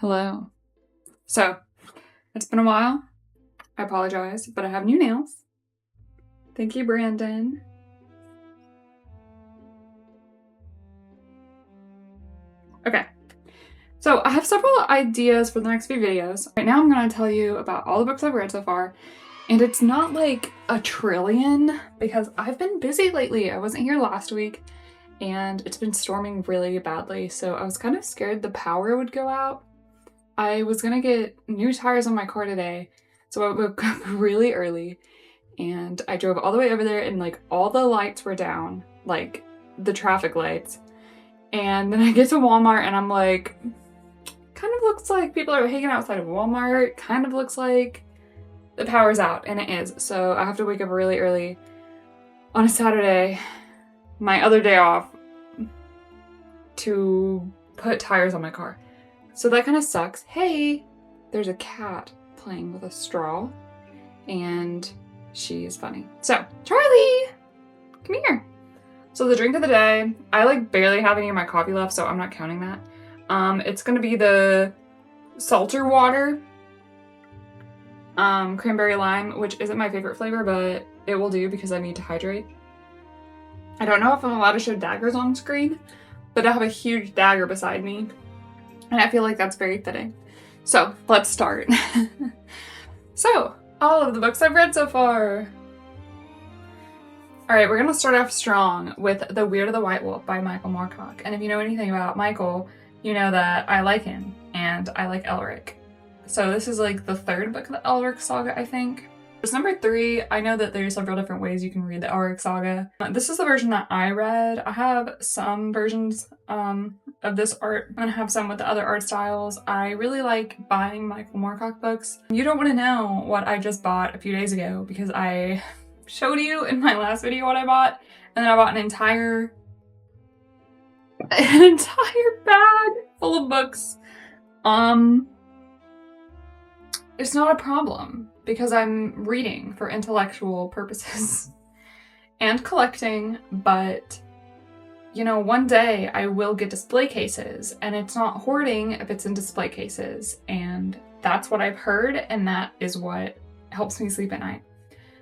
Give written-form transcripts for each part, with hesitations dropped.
Hello. So, it's been a while. I apologize, but I have new nails. Thank you, Brandon. Okay. So, I have several ideas for the next few videos. Right now, I'm going to tell you about all the books I've read so far. And it's not like a trillion, because I've been busy lately. I wasn't here last week, and it's been storming really badly, so I was kind of scared the power would go out. I was gonna get new tires on my car today, so I woke up really early and I drove all the way over there and like all the lights were down, like the traffic lights. And then I get to Walmart and I'm like, kind of looks like people are hanging outside of Walmart, kind of looks like the power's out, and it is. So I have to wake up really early on a Saturday, my other day off, to put tires on my car. So that kind of sucks. Hey, there's a cat playing with a straw, and she is funny. So, Charlie, come here. So the drink of the day, I like barely have any of my coffee left, so I'm not counting that. It's gonna be the seltzer water, cranberry lime, which isn't my favorite flavor, but it will do because I need to hydrate. I don't know if I'm allowed to show daggers on screen, but I have a huge dagger beside me. And I feel like that's very fitting. So, let's start. So, all of the books I've read so far. Alright, we're gonna start off strong with The Weird of the White Wolf by Michael Moorcock. And if you know anything about Michael, you know that I like him, and I like Elric. So this is like the third book of the Elric saga, I think. It's number 3. I know that there's several different ways you can read the Elric saga. This is the version that I read. I have some versions of this art and I have some with the other art styles. I really like buying Michael Moorcock books. You don't want to know what I just bought a few days ago because I showed you in my last video what I bought, and then I bought an entire bag full of books. It's not a problem because I'm reading for intellectual purposes and collecting, but you know, one day I will get display cases, and it's not hoarding if it's in display cases, and that's what I've heard, and that is what helps me sleep at night.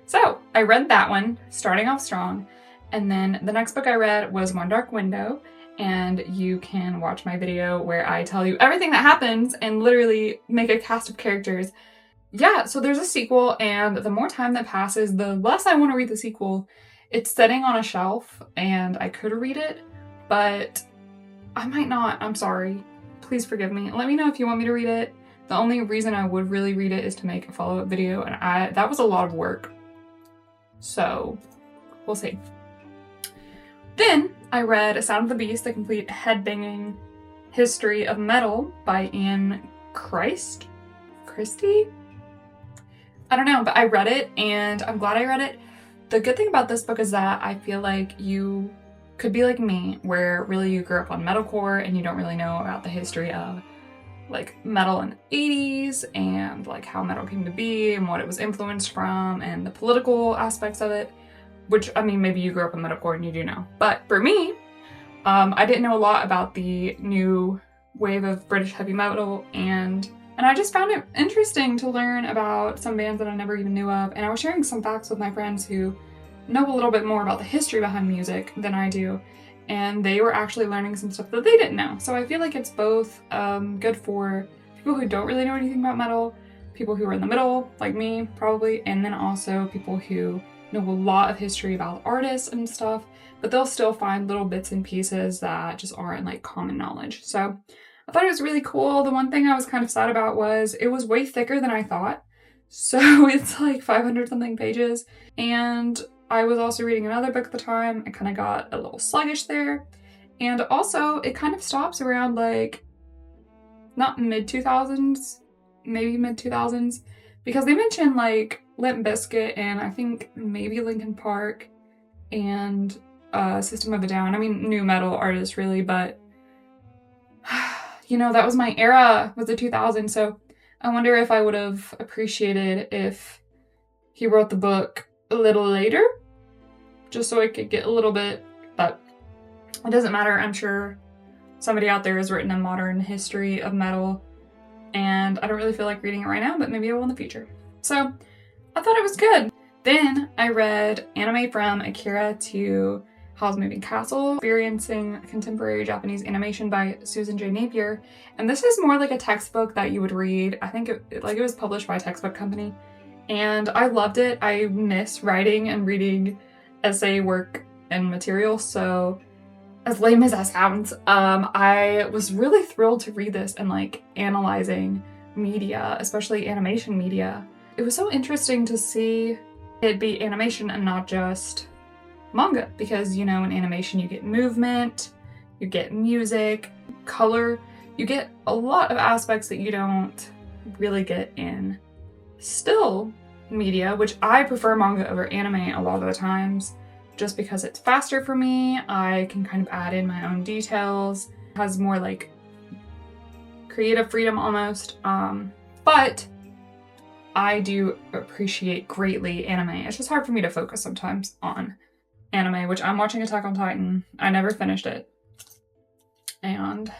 So I read that one, starting off strong, and then the next book I read was One Dark Window, and you can watch my video where I tell you everything that happens and literally make a cast of characters. Yeah, so there's a sequel, and the more time that passes, the less I want to read the sequel. It's sitting on a shelf, and I could read it, but I might not. I'm sorry. Please forgive me. Let me know if you want me to read it. The only reason I would really read it is to make a follow-up video, and that was a lot of work. So, we'll see. Then, I read A Sound of the Beast, The Complete Headbanging History of Metal by Anne Christie? I don't know, but I read it, and I'm glad I read it. The good thing about this book is that I feel like you could be like me, where really you grew up on metalcore and you don't really know about the history of like metal in the 80s and like how metal came to be and what it was influenced from and the political aspects of it, which, I mean, maybe you grew up in metalcore and you do know. But for me, I didn't know a lot about the new wave of British heavy metal, and I just found it interesting to learn about some bands that I never even knew of, and I was sharing some facts with my friends who know a little bit more about the history behind music than I do, and they were actually learning some stuff that they didn't know. So I feel like it's both good for people who don't really know anything about metal, people who are in the middle, like me, probably, and then also people who know a lot of history about artists and stuff, but they'll still find little bits and pieces that just aren't like common knowledge. So I thought it was really cool. The one thing I was kind of sad about was it was way thicker than I thought. So it's like 500 something pages. And I was also reading another book at the time. I kind of got a little sluggish there. And also it kind of stops around like, not mid-2000s, maybe mid-2000s. Because they mention like Limp Bizkit and I think maybe Linkin Park and System of a Down. I mean, new metal artists really, but you know, that was my era, was the 2000s, so I wonder if I would have appreciated if he wrote the book a little later, just so I could get a little bit, but it doesn't matter. I'm sure somebody out there has written a modern history of metal and I don't really feel like reading it right now, but maybe I will in the future. So I thought it was good. Then I read Anime from Akira to Howl's Moving Castle, Experiencing Contemporary Japanese Animation by Susan J. Napier. And this is more like a textbook that you would read. I think it was published by a textbook company. And I loved it. I miss writing and reading essay work and material, so as lame as that sounds, I was really thrilled to read this and like analyzing media, especially animation media. It was so interesting to see it be animation and not just manga, because you know, in animation you get movement, you get music, color, you get a lot of aspects that you don't really get in still media, which I prefer manga over anime a lot of the times, just because it's faster for me. I can kind of add in my own details. It has more like creative freedom almost. But I do appreciate greatly anime. It's just hard for me to focus sometimes on anime, which I'm watching Attack on Titan. I never finished it. And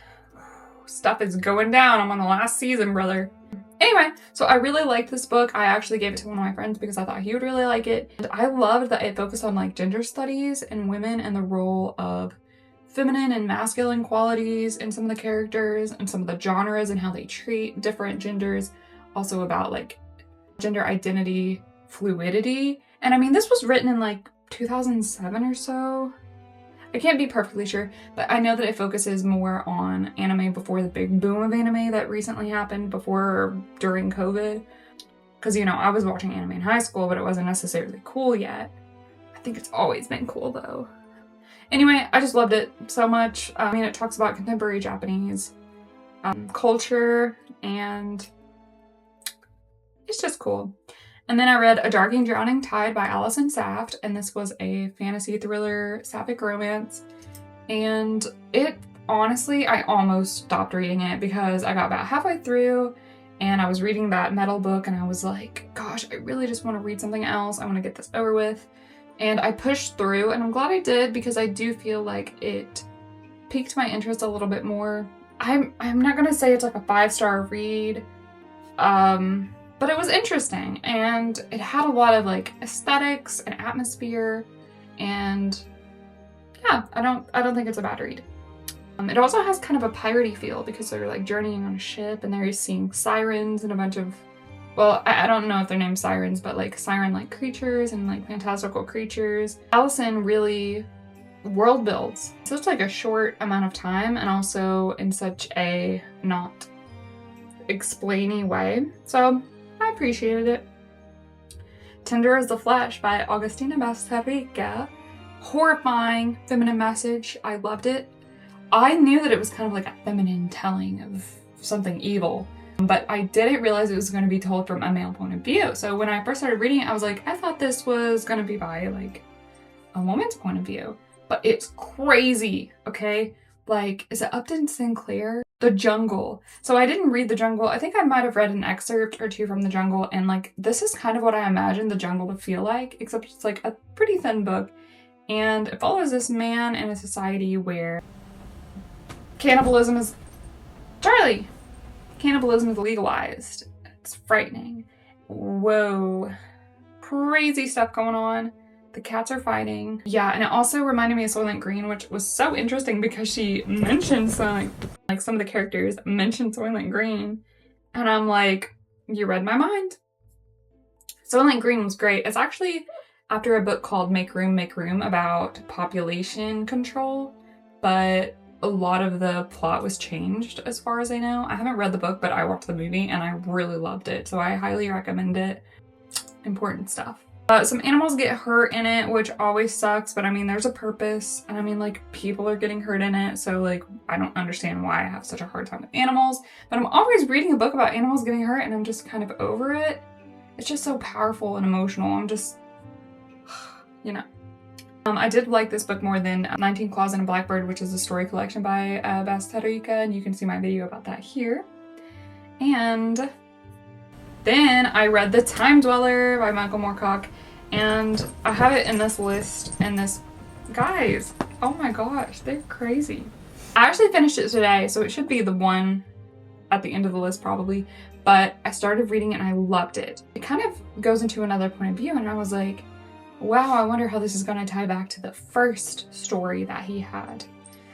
stuff is going down. I'm on the last season, brother. Anyway, so I really liked this book. I actually gave it to one of my friends because I thought he would really like it. And I loved that it focused on like gender studies and women and the role of feminine and masculine qualities in some of the characters and some of the genres and how they treat different genders. Also about like gender identity, fluidity. And I mean, this was written in like 2007 or so. I can't be perfectly sure, but I know that it focuses more on anime before the big boom of anime that recently happened before or during COVID. Because, you know, I was watching anime in high school, but it wasn't necessarily cool yet. I think it's always been cool, though. Anyway, I just loved it so much. I mean, it talks about contemporary Japanese culture, and it's just cool. And then I read A Dark and Drowning Tide by Allison Saft, and this was a fantasy thriller sapphic romance. And it, honestly, I almost stopped reading it because I got about halfway through and I was reading that metal book and I was like, gosh, I really just want to read something else. I want to get this over with. And I pushed through, and I'm glad I did because I do feel like it piqued my interest a little bit more. I'm not going to say it's like a 5-star read, but it was interesting, and it had a lot of like aesthetics and atmosphere, and yeah, I don't think it's a bad read. It also has kind of a piratey feel because they're like journeying on a ship and they're seeing sirens and a bunch of, well, I don't know if they're named sirens, but like siren-like creatures and like fantastical creatures. Allison really world builds. So it's like a short amount of time and also in such a not explainy way. So I appreciated it. Tender as the Flesh by Agustina Basterrica. Horrifying feminine message. I loved it. I knew that it was kind of like a feminine telling of something evil, but I didn't realize it was going to be told from a male point of view. So when I first started reading it, I was like, I thought this was going to be by like a woman's point of view, but it's crazy, okay? Like, is it Upton Sinclair? The Jungle. So I didn't read The Jungle. I think I might have read an excerpt or two from The Jungle, and like, this is kind of what I imagined The Jungle to feel like, except it's like a pretty thin book, and it follows this man in a society where cannibalism is legalized. It's frightening. Whoa. Crazy stuff going on. The cats are fighting. Yeah, and it also reminded me of Soylent Green, which was so interesting because she mentioned some of the characters mentioned Soylent Green. And I'm like, you read my mind. Soylent Green was great. It's actually after a book called Make Room about population control, but a lot of the plot was changed as far as I know. I haven't read the book, but I watched the movie and I really loved it. So I highly recommend it. Important stuff. Some animals get hurt in it, which always sucks, but I mean, there's a purpose. And I mean, like, people are getting hurt in it. So like, I don't understand why I have such a hard time with animals, but I'm always reading a book about animals getting hurt and I'm just kind of over it. It's just so powerful and emotional. I'm just, you know. I did like this book more than 19 Claws and a Blackbird, which is a story collection by Basterrica, and you can see my video about that here. And then I read The Time Dweller by Michael Moorcock, and I have it in this list, and this, guys, oh my gosh, they're crazy. I actually finished it today, so it should be the one at the end of the list probably, but I started reading it and I loved it. It kind of goes into another point of view, and I was like, wow, I wonder how this is going to tie back to the first story that he had.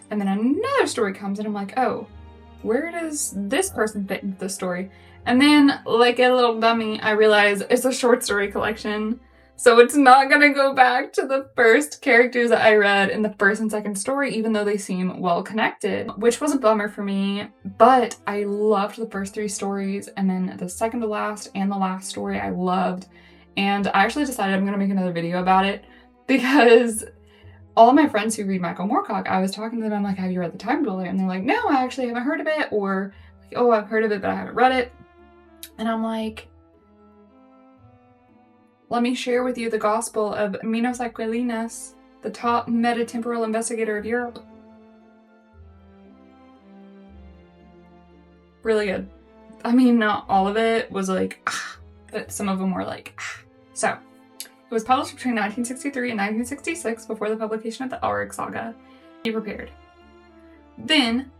And then another story comes and I'm like, oh, where does this person fit into the story? And then, like a little dummy, I realize it's a short story collection. So it's not gonna go back to the first characters that I read in the first and second story, even though they seem well connected, which was a bummer for me. But I loved the first 3 stories, and then the second to last and the last story I loved. And I actually decided I'm gonna make another video about it because all of my friends who read Michael Moorcock, I was talking to them, I'm like, have you read The Time Dweller? And they're like, no, I actually haven't heard of it, or like, oh, I've heard of it, but I haven't read it. And I'm like, let me share with you the gospel of Minos Aquilinus, the top metatemporal investigator of Europe. Really good. I mean, not all of it was like, but some of them were like, So, it was published between 1963 and 1966 before the publication of the Elric Saga. Be prepared. Then,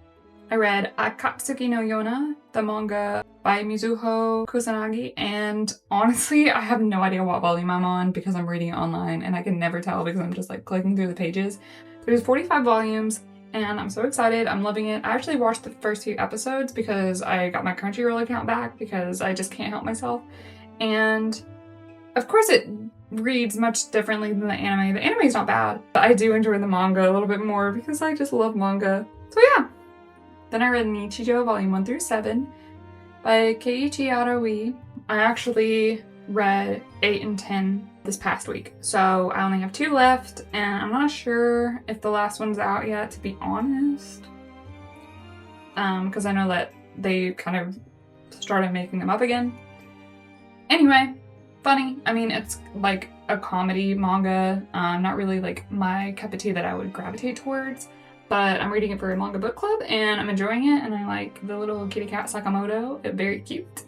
I read Akatsukinoyona, the manga by Mizuho Kusanagi, and honestly, I have no idea what volume I'm on because I'm reading it online and I can never tell because I'm just like clicking through the pages. There's 45 volumes and I'm so excited. I'm loving it. I actually watched the first few episodes because I got my Crunchyroll account back because I just can't help myself. And of course it reads much differently than the anime. The anime is not bad, but I do enjoy the manga a little bit more because I just love manga. So yeah. Then I read Nichijou Volume 1 through 7 by Keiichi Araui. I actually read 8 and 10 this past week, so I only have 2 left, and I'm not sure if the last one's out yet, to be honest. Because I know that they kind of started making them up again. Anyway, funny. I mean, it's like a comedy manga, not really like my cup of tea that I would gravitate towards. But I'm reading it for a manga book club and I'm enjoying it, and I like the little kitty cat Sakamoto. It's very cute.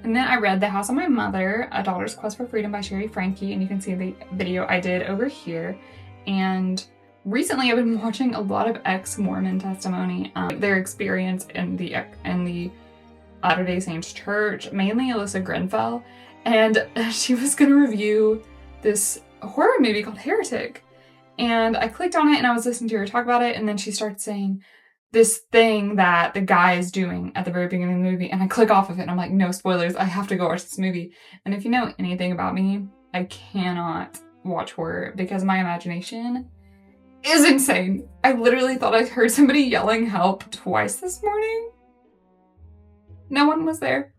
And then I read The House of My Mother, A Daughter's Quest for Freedom by Sherry Frankie, and you can see the video I did over here. And recently I've been watching a lot of ex-Mormon testimony, their experience in the Latter-day Saints Church, mainly Alyssa Grenfell. And she was gonna review this horror movie called Heretic. And I clicked on it and I was listening to her talk about it, and then she starts saying this thing that the guy is doing at the very beginning of the movie, and I click off of it and I'm like, no spoilers, I have to go watch this movie. And if you know anything about me, I cannot watch horror because my imagination is insane. I literally thought I heard somebody yelling help twice this morning. No one was there.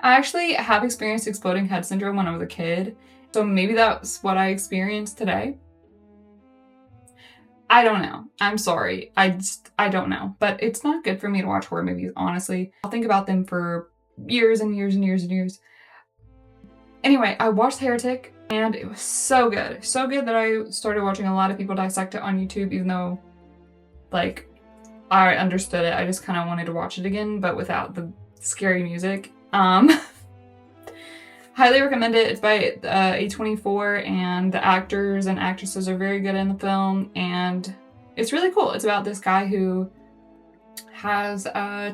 I actually have experienced exploding head syndrome when I was a kid. So maybe that's what I experienced today. I don't know. I'm sorry. I don't know. But it's not good for me to watch horror movies, honestly. I'll think about them for years and years and years and years. Anyway, I watched Heretic and it was so good. So good that I started watching a lot of people dissect it on YouTube, even though, like, I understood it. I just kind of wanted to watch it again, but without the scary music. Highly recommend it. It's by A24, and the actors and actresses are very good in the film, and it's really cool. It's about this guy who has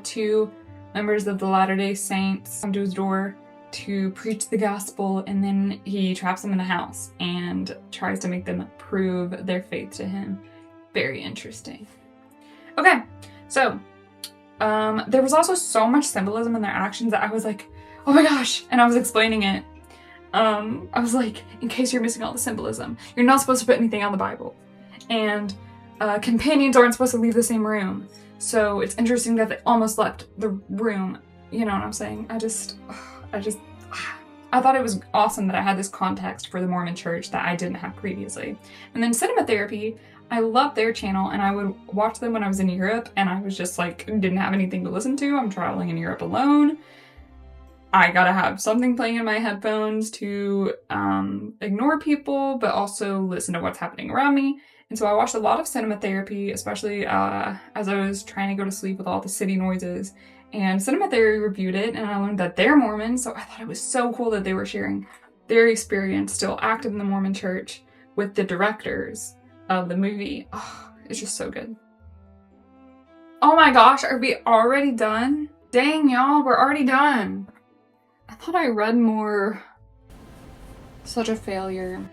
2 members of the Latter-day Saints come to his door to preach the gospel, and then he traps them in a house and tries to make them prove their faith to him. Very interesting. Okay, so there was also so much symbolism in their actions that I was like, oh my gosh, and I was explaining it. I was like, in case you're missing all the symbolism, you're not supposed to put anything on the Bible. And companions aren't supposed to leave the same room. So it's interesting that they almost left the room. You know what I'm saying? I thought it was awesome that I had this context for the Mormon church that I didn't have previously. And then Cinema Therapy, I love their channel, and I would watch them when I was in Europe, and I was just like, didn't have anything to listen to. I'm traveling in Europe alone. I gotta have something playing in my headphones to ignore people, but also listen to what's happening around me. And so I watched a lot of Cinema Therapy, especially as I was trying to go to sleep with all the city noises. And Cinema Therapy reviewed it, and I learned that they're Mormon, so I thought it was so cool that they were sharing their experience still active in the Mormon church with the directors of the movie. Oh, it's just so good. Oh my gosh, are we already done? Dang, y'all, we're already done. I thought I read more. Such a failure.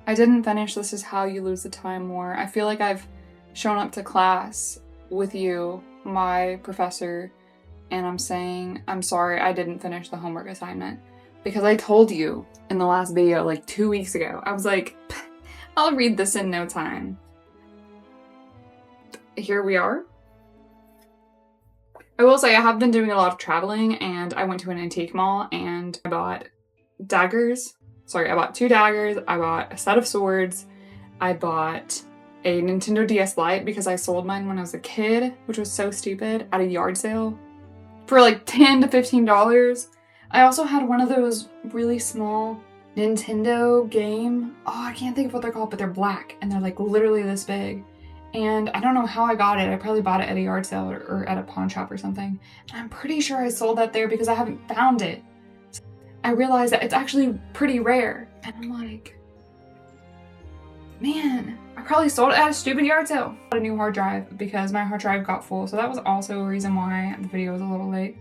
I didn't finish This Is How You Lose the Time War. I feel like I've shown up to class with you, my professor, and I'm saying, I'm sorry I didn't finish the homework assignment. Because I told you in the last video like 2 weeks ago, I was like, I'll read this in no time. Here we are. I will say I have been doing a lot of traveling, and I went to an antique mall and I bought daggers. Sorry, I bought 2 daggers, I bought a set of swords, I bought a Nintendo DS Lite because I sold mine when I was a kid, which was so stupid, at a yard sale for like $10 to $15. I also had one of those really small Nintendo game. Oh, I can't think of what they're called, but they're black and they're like literally this big. And I don't know how I got it. I probably bought it at a yard sale or at a pawn shop or something. And I'm pretty sure I sold that there because I haven't found it. I realized that it's actually pretty rare. And I'm like, man, I probably sold it at a stupid yard sale. I got a new hard drive because my hard drive got full. So that was also a reason why the video was a little late.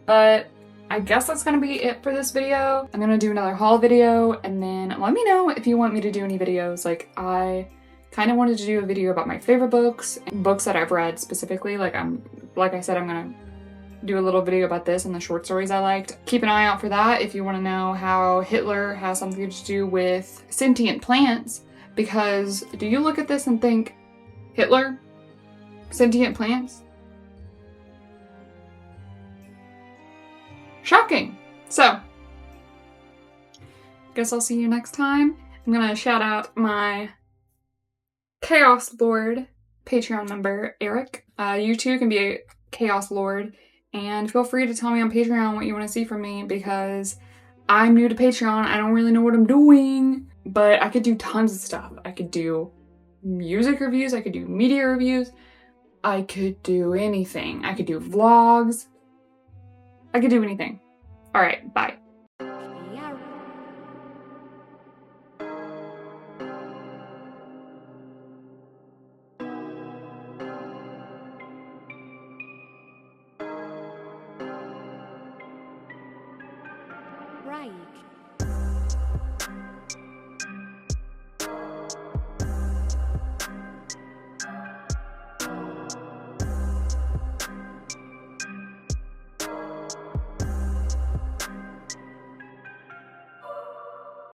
But I guess that's gonna be it for this video. I'm gonna do another haul video and then let me know if you want me to do any videos. Like, I kind of wanted to do a video about my favorite books and books that I've read specifically. Like I said, I'm gonna do a little video about this and the short stories I liked. Keep an eye out for that if you want to know how Hitler has something to do with sentient plants, because do you look at this and think, Hitler? Sentient plants? Shocking! So, guess I'll see you next time. I'm gonna shout out my Chaos Lord Patreon member, Eric. You too can be a Chaos Lord, and feel free to tell me on Patreon what you want to see from me, because I'm new to Patreon. I don't really know what I'm doing, but I could do tons of stuff. I could do music reviews, I could do media reviews, I could do anything. I could do vlogs. I could do anything. All right, bye. Right.